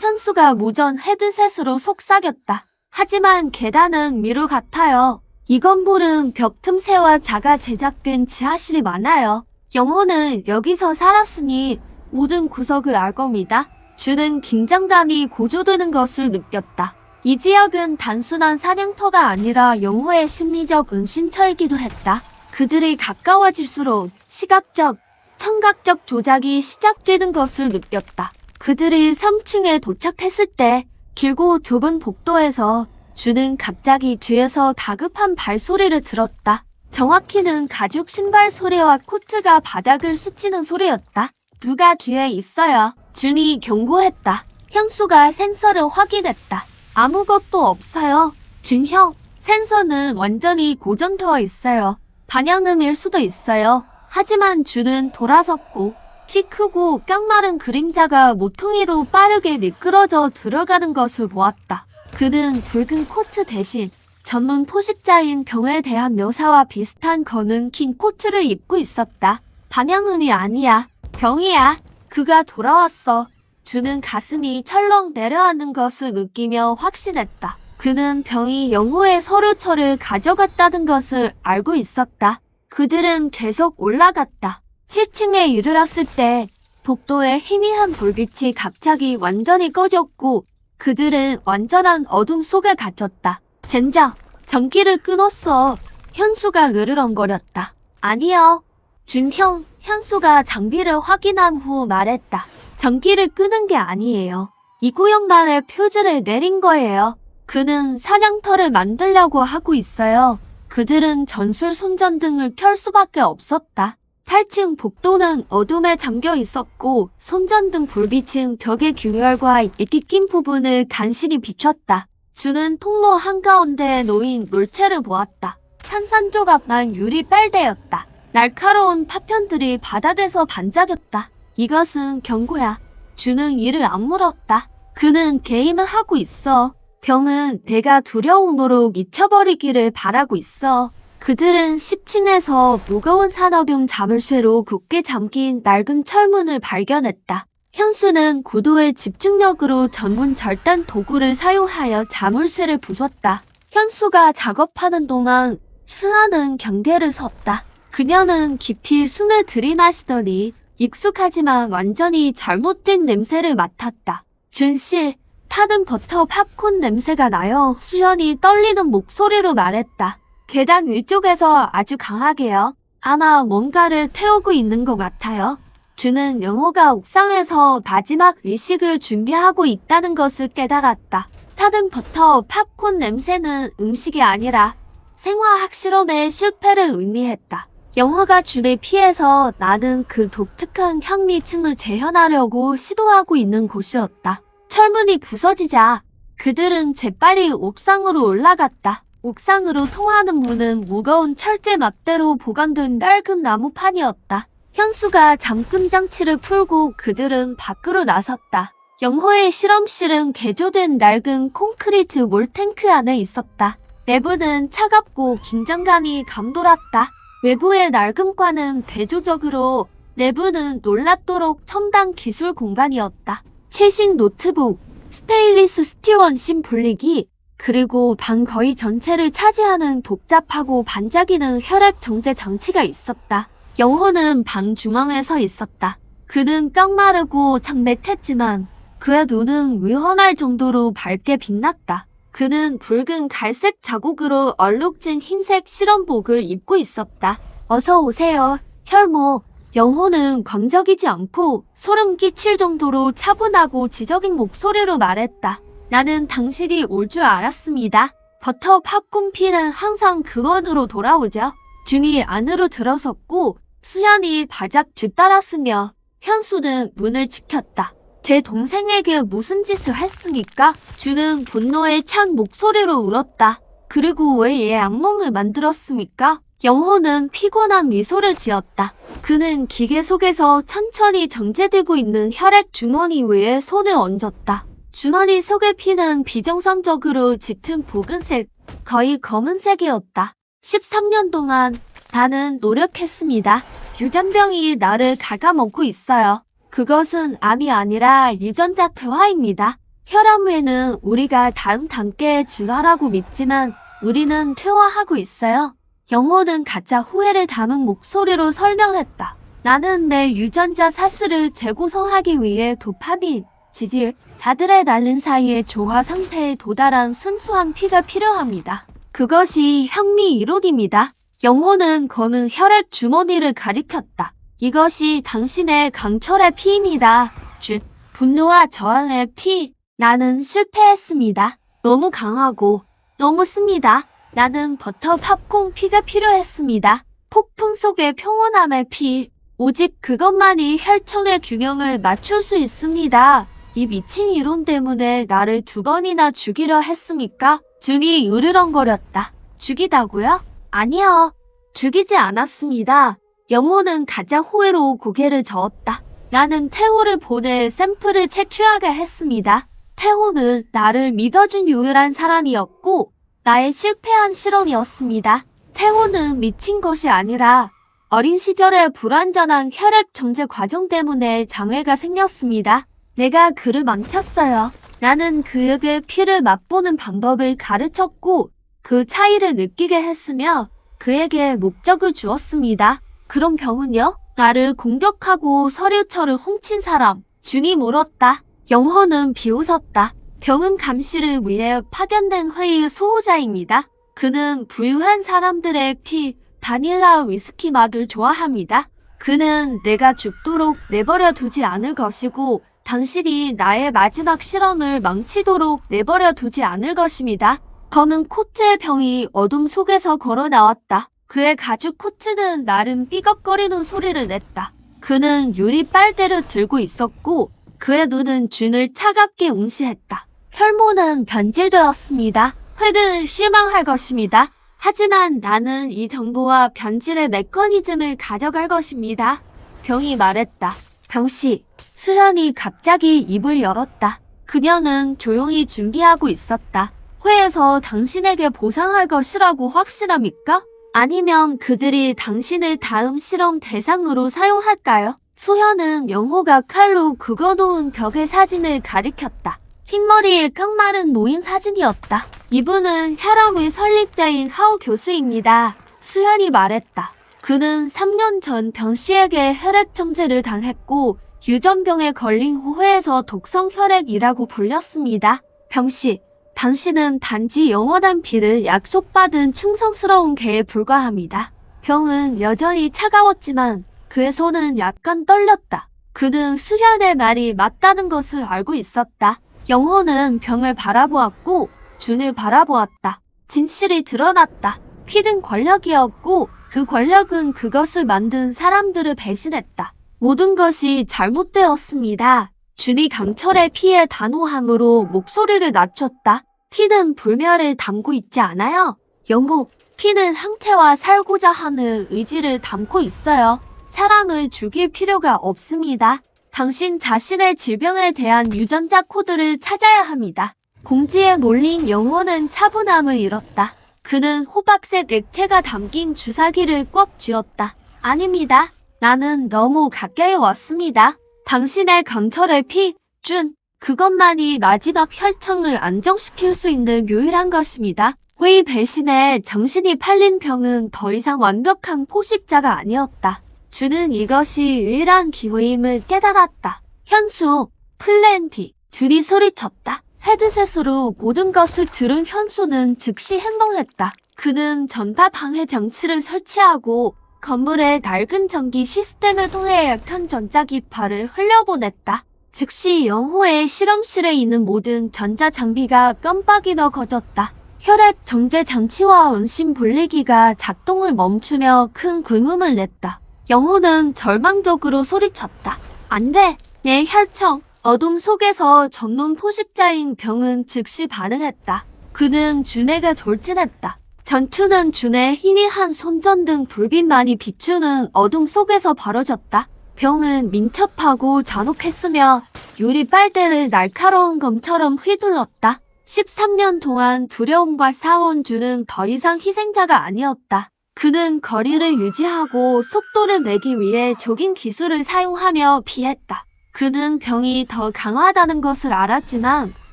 현수가 무전 헤드셋으로 속삭였다. 하지만 계단은 미로 같아요. 이 건물은 벽 틈새와 자가 제작된 지하실이 많아요. 영호는 여기서 살았으니 모든 구석을 알 겁니다. 주는 긴장감이 고조되는 것을 느꼈다. 이 지역은 단순한 사냥터가 아니라 영호의 심리적 은신처이기도 했다. 그들이 가까워질수록 시각적, 청각적 조작이 시작되는 것을 느꼈다. 그들이 3층에 도착했을 때 길고 좁은 복도에서 주는 갑자기 뒤에서 다급한 발소리를 들었다. 정확히는 가죽 신발 소리와 코트가 바닥을 스치는 소리였다. 누가 뒤에 있어요. 준이 경고했다. 현수가 센서를 확인했다. 아무것도 없어요. 준형, 센서는 완전히 고정되어 있어요. 반향음일 수도 있어요. 하지만 준은 돌아섰고 키 크고 깡마른 그림자가 모퉁이로 빠르게 미끄러져 들어가는 것을 보았다. 그는 붉은 코트 대신 전문 포식자인 병에 대한 묘사와 비슷한 거는 긴 코트를 입고 있었다. 반향음이 아니야. 병이야. 그가 돌아왔어. 주는 가슴이 철렁 내려앉는 것을 느끼며 확신했다. 그는 병이 영호의 서류처를 가져갔다는 것을 알고 있었다. 그들은 계속 올라갔다. 7층에 이르렀을 때 복도의 희미한 불빛이 갑자기 완전히 꺼졌고 그들은 완전한 어둠 속에 갇혔다. 젠장, 전기를 끊었어. 현수가 으르렁거렸다. 아니요. 준형, 현수가 장비를 확인한 후 말했다. 전기를 끄는 게 아니에요. 이 구역만의 퓨즈를 내린 거예요. 그는 사냥터를 만들려고 하고 있어요. 그들은 전술 손전등을 켤 수밖에 없었다. 8층 복도는 어둠에 잠겨 있었고 손전등 불빛은 벽의 균열과 이끼 낀 부분을 간신히 비췄다. 주는 통로 한가운데에 놓인 물체를 보았다. 산산조각난 유리 빨대였다. 날카로운 파편들이 바닥에서 반짝였다. 이것은 경고야. 주는 이를 안 물었다. 그는 게임을 하고 있어. 병은 내가 두려움으로 미쳐버리기를 바라고 있어. 그들은 10층에서 무거운 산업용 자물쇠로 굳게 잠긴 낡은 철문을 발견했다. 현수는 고도의 집중력으로 전문 절단 도구를 사용하여 자물쇠를 부쉈다. 현수가 작업하는 동안 수아는 경계를 섰다. 그녀는 깊이 숨을 들이마시더니 익숙하지만 완전히 잘못된 냄새를 맡았다. 준씨, 타는 버터 팝콘 냄새가 나요. 수연이 떨리는 목소리로 말했다. 계단 위쪽에서 아주 강하게요. 아마 뭔가를 태우고 있는 것 같아요. 준은 영호가 옥상에서 마지막 의식을 준비하고 있다는 것을 깨달았다. 타는 버터 팝콘 냄새는 음식이 아니라 생화학 실험의 실패를 의미했다. 영호가 준을 피해서 나는 그 독특한 향미층을 재현하려고 시도하고 있는 곳이었다. 철문이 부서지자 그들은 재빨리 옥상으로 올라갔다. 옥상으로 통하는 문은 무거운 철제 막대로 보강된 낡은 나무판이었다. 현수가 잠금 장치를 풀고 그들은 밖으로 나섰다. 영호의 실험실은 개조된 낡은 콘크리트 몰탱크 안에 있었다. 내부는 차갑고 긴장감이 감돌았다. 외부의 낡음과는 대조적으로 내부는 놀랍도록 첨단 기술 공간이었다. 최신 노트북, 스테인리스 스틸 원심 분리기, 그리고 방 거의 전체를 차지하는 복잡하고 반짝이는 혈액 정제 장치가 있었다. 영호는 방 중앙에 서 있었다. 그는 깡마르고 창백했지만 그의 눈은 위험할 정도로 밝게 빛났다. 그는 붉은 갈색 자국으로 얼룩진 흰색 실험복을 입고 있었다. 어서 오세요, 혈모. 영호는 광적이지 않고 소름 끼칠 정도로 차분하고 지적인 목소리로 말했다. 나는 당신이 올 줄 알았습니다. 버터 팝콘 피는 항상 근원으로 돌아오죠. 준이 안으로 들어섰고 수연이 바짝 뒤따랐으며 현수는 문을 지켰다. 제 동생에게 무슨 짓을 했습니까? 준은 분노에 찬 목소리로 울었다. 그리고 왜 얘 악몽을 만들었습니까? 영호는 피곤한 미소를 지었다. 그는 기계 속에서 천천히 정제되고 있는 혈액 주머니 위에 손을 얹었다. 주머니 속의 피는 비정상적으로 짙은 붉은색, 거의 검은색이었다. 13년 동안 나는 노력했습니다. 유전병이 나를 갉아먹고 있어요. 그것은 암이 아니라 유전자 퇴화입니다. 혈압에는 우리가 다음 단계에 진화라고 믿지만 우리는 퇴화하고 있어요. 영호는 가짜 후회를 담은 목소리로 설명했다. 나는 내 유전자 사슬을 재구성하기 위해 도파민, 지질, 아드레날린 사이의 조화 상태에 도달한 순수한 피가 필요합니다. 그것이 향미 이론입니다. 영호는 거는 혈액 주머니를 가리켰다. 이것이 당신의 강철의 피입니다. 준, 분노와 저항의 피. 나는 실패했습니다. 너무 강하고 너무 씁니다. 나는 버터 팝콘 피가 필요했습니다. 폭풍 속의 평온함의 피. 오직 그것만이 혈청의 균형을 맞출 수 있습니다. 이 미친 이론 때문에 나를 2번이나 죽이려 했습니까? 준이 으르렁거렸다. 죽이다고요? 아니요. 죽이지 않았습니다. 영호는 가짜 호의로 고개를 저었다. 나는 태호를 보내 샘플을 체큐하게 했습니다. 태호는 나를 믿어준 유일한 사람이었고 나의 실패한 실험이었습니다. 태호는 미친 것이 아니라 어린 시절의 불완전한 혈액 정제 과정 때문에 장애가 생겼습니다. 내가 그를 망쳤어요. 나는 그에게 피를 맛보는 방법을 가르쳤고 그 차이를 느끼게 했으며 그에게 목적을 주었습니다. 그럼 병은요? 나를 공격하고 서류처를 훔친 사람. 준이 물었다. 영호는 비웃었다. 병은 감시를 위해 파견된 회의의 수호자입니다. 그는 부유한 사람들의 피, 바닐라 위스키 맛을 좋아합니다. 그는 내가 죽도록 내버려 두지 않을 것이고 당신이 나의 마지막 실험을 망치도록 내버려 두지 않을 것입니다. 검은 코트의 병이 어둠 속에서 걸어 나왔다. 그의 가죽 코트는 나름 삐걱거리는 소리를 냈다. 그는 유리 빨대를 들고 있었고 그의 눈은 준을 차갑게 응시했다. 혈모는 변질되었습니다. 회는 실망할 것입니다. 하지만 나는 이 정보와 변질의 메커니즘을 가져갈 것입니다. 병이 말했다. 병씨. 수현이 갑자기 입을 열었다. 그녀는 조용히 준비하고 있었다. 회에서 당신에게 보상할 것이라고 확실합니까? 아니면 그들이 당신을 다음 실험 대상으로 사용할까요? 수현은 영호가 칼로 긁어놓은 벽의 사진을 가리켰다. 흰머리에 깡마른 노인 사진이었다. 이분은 혈압의 설립자인 하우 교수입니다. 수현이 말했다. 그는 3년 전 병씨에게 혈액정제를 당했고 유전병에 걸린 후회에서 독성혈액이라고 불렸습니다. 병씨, 당신은 단지 영원한 피를 약속받은 충성스러운 개에 불과합니다. 병은 여전히 차가웠지만 그의 손은 약간 떨렸다. 그는 수현의 말이 맞다는 것을 알고 있었다. 영호는 병을 바라보았고 준을 바라보았다. 진실이 드러났다. 피는 권력이었고 그 권력은 그것을 만든 사람들을 배신했다. 모든 것이 잘못되었습니다. 준이 강철의 피의 단호함으로 목소리를 낮췄다. 피는 불멸을 담고 있지 않아요. 영호, 피는 항체와 살고자 하는 의지를 담고 있어요. 사람을 죽일 필요가 없습니다. 당신 자신의 질병에 대한 유전자 코드를 찾아야 합니다. 공지에 몰린 영호는 차분함을 잃었다. 그는 호박색 액체가 담긴 주사기를 꽉 쥐었다. 아닙니다. 나는 너무 가까이 왔습니다. 당신의 강철의 피, 준, 그것만이 마지막 혈청을 안정시킬 수 있는 유일한 것입니다. 회의 배신에 정신이 팔린 병은 더 이상 완벽한 포식자가 아니었다. 준은 이것이 유일한 기회임을 깨달았다. 현수, 플랜 B. 준이 소리쳤다. 헤드셋으로 모든 것을 들은 현수는 즉시 행동했다. 그는 전파 방해 장치를 설치하고 건물의 낡은 전기 시스템을 통해 약한 전자기파를 흘려보냈다. 즉시 영호의 실험실에 있는 모든 전자장비가 깜빡이며 꺼졌다. 혈액 정제 장치와 은심 분리기가 작동을 멈추며 큰 굉음을 냈다. 영호는 절망적으로 소리쳤다. 안 돼! 내 혈청! 어둠 속에서 전문 포식자인 병은 즉시 반응했다. 그는 준에게 돌진했다. 전투는 준의 희미한 손전등 불빛만이 비추는 어둠 속에서 벌어졌다. 병은 민첩하고 잔혹했으며 유리 빨대를 날카로운 검처럼 휘둘렀다. 13년 동안 두려움과 싸운 준은 더 이상 희생자가 아니었다. 그는 거리를 유지하고 속도를 내기 위해 조깅 기술을 사용하며 피했다. 그는 병이 더 강하다는 것을 알았지만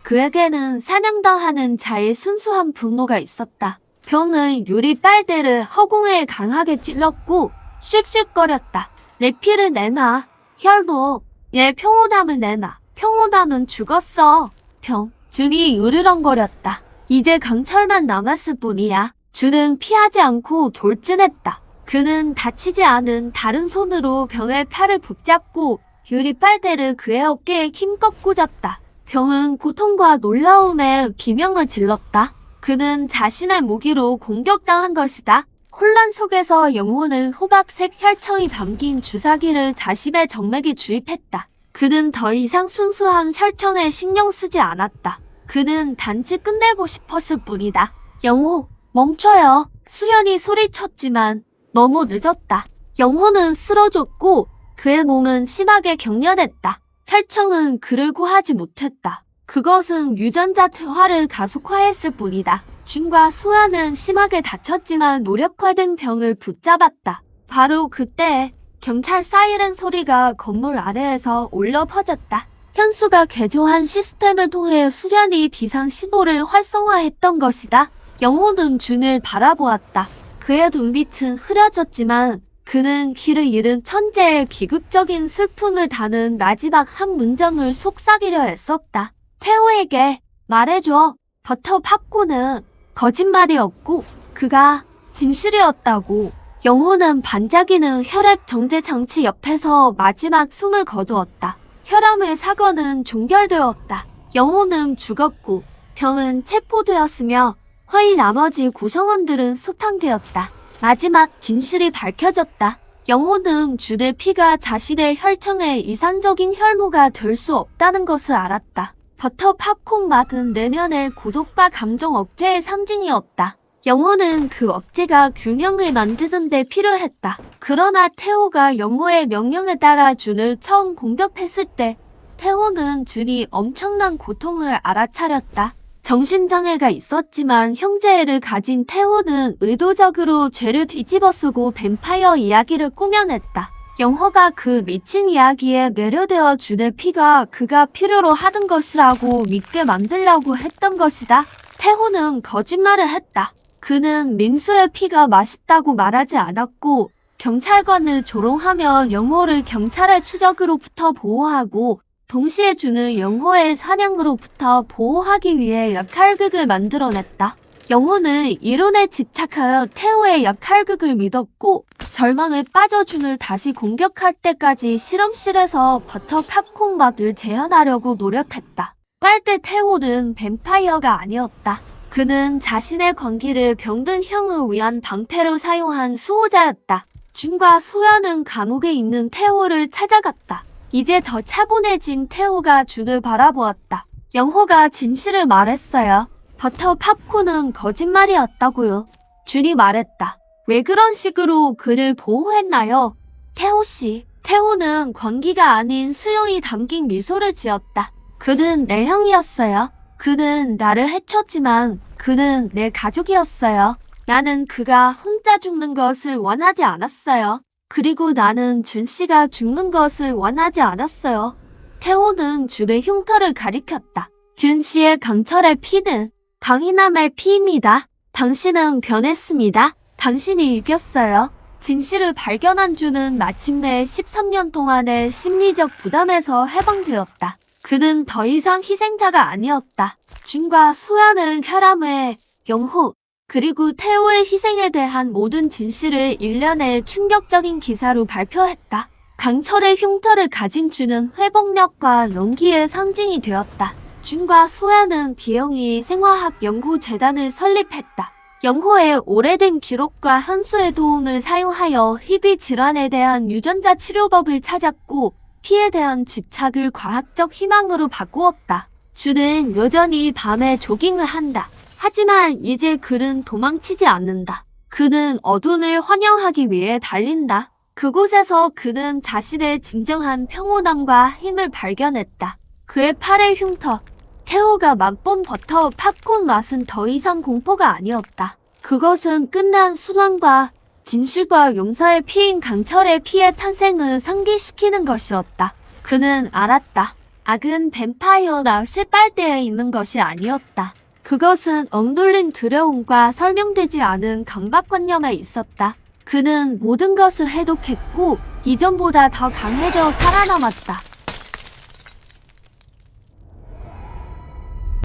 그에게는 사냥당하는 자의 순수한 분노가 있었다. 병은 유리 빨대를 허공에 강하게 찔렀고 슉슉거렸다. 내 피를 내놔. 혈도 내 평온함을 내놔. 평온함은 죽었어. 병. 준이 으르렁거렸다. 이제 강철만 남았을 뿐이야. 준은 피하지 않고 돌진했다. 그는 다치지 않은 다른 손으로 병의 팔을 붙잡고 유리 빨대를 그의 어깨에 힘껏 꽂았다. 병은 고통과 놀라움에 비명을 질렀다. 그는 자신의 무기로 공격당한 것이다. 혼란 속에서 영호는 호박색 혈청이 담긴 주사기를 자신의 정맥에 주입했다. 그는 더 이상 순수한 혈청에 신경 쓰지 않았다. 그는 단지 끝내고 싶었을 뿐이다. 영호, 멈춰요. 수연이 소리쳤지만 너무 늦었다. 영호는 쓰러졌고 그의 몸은 심하게 경련했다. 혈청은 그를 구하지 못했다. 그것은 유전자 퇴화를 가속화했을 뿐이다. 준과 수아는 심하게 다쳤지만 노력화된 병을 붙잡았다. 바로 그때 경찰 사이렌 소리가 건물 아래에서 울려 퍼졌다. 현수가 개조한 시스템을 통해 수련이 비상 신호를 활성화했던 것이다. 영호는 준을 바라보았다. 그의 눈빛은 흐려졌지만 그는 길을 잃은 천재의 비극적인 슬픔을 다는 마지막 한 문장을 속삭이려 했었다. 태호에게 말해줘. 버터 팝콘은 거짓말이었고 그가 진실이었다고. 영호는 반짝이는 혈액 정제 장치 옆에서 마지막 숨을 거두었다. 혈암의 사건은 종결되었다. 영호는 죽었고 병은 체포되었으며 허위 나머지 구성원들은 소탕되었다. 마지막 진실이 밝혀졌다. 영호는 준의 피가 자신의 혈청의 이상적인 혈무가 될 수 없다는 것을 알았다. 버터 팝콘 맛은 내면의 고독과 감정 억제의 상징이었다. 영호는 그 억제가 균형을 만드는 데 필요했다. 그러나 태호가 영호의 명령에 따라 준을 처음 공격했을 때 태호는 준이 엄청난 고통을 알아차렸다. 정신장애가 있었지만 형제애를 가진 태호는 의도적으로 죄를 뒤집어쓰고 뱀파이어 이야기를 꾸며냈다. 영호가 그 미친 이야기에 매료되어 준의 피가 그가 필요로 하던 것이라고 믿게 만들려고 했던 것이다. 태호는 거짓말을 했다. 그는 민수의 피가 맛있다고 말하지 않았고 경찰관을 조롱하며 영호를 경찰의 추적으로부터 보호하고 동시에 주는 영호의 사냥으로부터 보호하기 위해 역할극을 만들어냈다. 영호는 이론에 집착하여 태호의 역할극을 믿었고 절망에 빠져 준을 다시 공격할 때까지 실험실에서 버터 팝콘 맛을 재현하려고 노력했다. 빨대 태호는 뱀파이어가 아니었다. 그는 자신의 권기를 병든 형을 위한 방패로 사용한 수호자였다. 준과 수연은 감옥에 있는 태호를 찾아갔다. 이제 더 차분해진 태호가 준을 바라보았다. 영호가 진실을 말했어요. 버터 팝콘은 거짓말이었다고요. 준이 말했다. 왜 그런 식으로 그를 보호했나요? 태호씨. 태호는 권기가 아닌 수용이 담긴 미소를 지었다. 그는 내 형이었어요. 그는 나를 해쳤지만 그는 내 가족이었어요. 나는 그가 혼자 죽는 것을 원하지 않았어요. 그리고 나는 준 씨가 죽는 것을 원하지 않았어요. 태호는 준의 흉터를 가리켰다. 준 씨의 강철의 피는 강인함의 피입니다. 당신은 변했습니다. 당신이 이겼어요. 진실을 발견한 준은 마침내 13년 동안의 심리적 부담에서 해방되었다. 그는 더 이상 희생자가 아니었다. 준과 수야는 혈암의 영호 그리고 태호의 희생에 대한 모든 진실을 일련의 충격적인 기사로 발표했다. 강철의 흉터를 가진 준은 회복력과 용기의 상징이 되었다. 준과 수야는 비영리 생화학 연구재단을 설립했다. 영호의 오래된 기록과 현수의 도움을 사용하여 희귀 질환에 대한 유전자 치료법을 찾았고 피에 대한 집착을 과학적 희망으로 바꾸었다. 준은 여전히 밤에 조깅을 한다. 하지만 이제 그는 도망치지 않는다. 그는 어둠을 환영하기 위해 달린다. 그곳에서 그는 자신의 진정한 평온함과 힘을 발견했다. 그의 팔의 흉터. 태호가 맛본 버터 팝콘 맛은 더 이상 공포가 아니었다. 그것은 끝난 수망과 진실과 용서의 피인 강철의 피의 탄생을 상기시키는 것이었다. 그는 알았다. 악은 뱀파이어나 실빨대에 있는 것이 아니었다. 그것은 억눌린 두려움과 설명되지 않은 강박관념에 있었다. 그는 모든 것을 해독했고 이전보다 더 강해져 살아남았다.